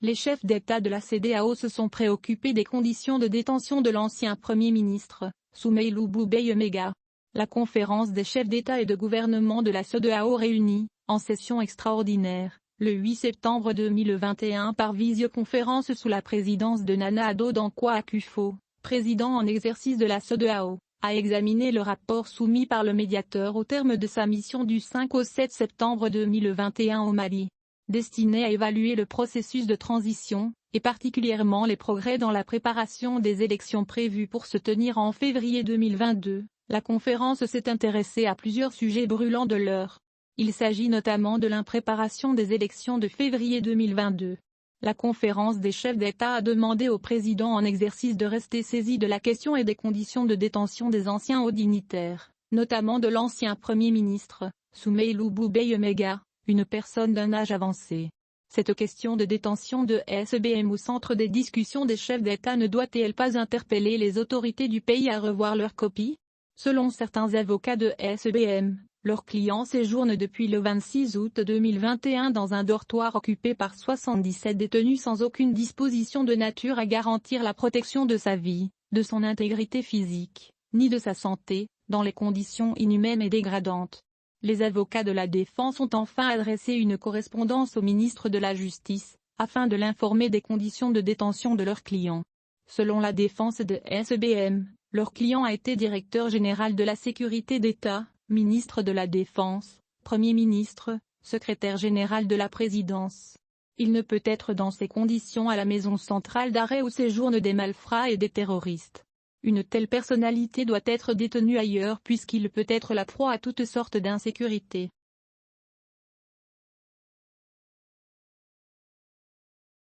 Les chefs d'État de la CEDEAO se sont préoccupés des conditions de détention de l'ancien Premier ministre, Soumeilou Boubèye Maïga. La conférence des chefs d'État et de gouvernement de la CEDEAO réunie, en session extraordinaire, le 8 septembre 2021 par visioconférence sous la présidence de Nana Addo Dankwa Akufo, président en exercice de la CEDEAO, a examiné le rapport soumis par le médiateur au terme de sa mission du 5 au 7 septembre 2021 au Mali, destiné à évaluer le processus de transition, et particulièrement les progrès dans la préparation des élections prévues pour se tenir en février 2022. La conférence s'est intéressée à plusieurs sujets brûlants de l'heure. Il s'agit notamment de l'impréparation des élections de février 2022. La conférence des chefs d'État a demandé au président en exercice de rester saisi de la question et des conditions de détention des anciens hauts dignitaires, notamment de l'ancien Premier ministre, Soumeilou Boubèye Maïga, une personne d'un âge avancé. Cette question de détention de SBM au centre des discussions des chefs d'État ne doit-elle pas interpeller les autorités du pays à revoir leur copie? Selon certains avocats de SBM, leurs clients séjournent depuis le 26 août 2021 dans un dortoir occupé par 77 détenus sans aucune disposition de nature à garantir la protection de sa vie, de son intégrité physique, ni de sa santé, dans les conditions inhumaines et dégradantes. Les avocats de la défense ont enfin adressé une correspondance au ministre de la Justice, afin de l'informer des conditions de détention de leurs clients. Selon la défense de SBM, leur client a été directeur général de la sécurité d'État, ministre de la Défense, Premier ministre, secrétaire général de la présidence. Il ne peut être dans ces conditions à la maison centrale d'arrêt où séjournent des malfrats et des terroristes. Une telle personnalité doit être détenue ailleurs puisqu'il peut être la proie à toutes sortes d'insécurités.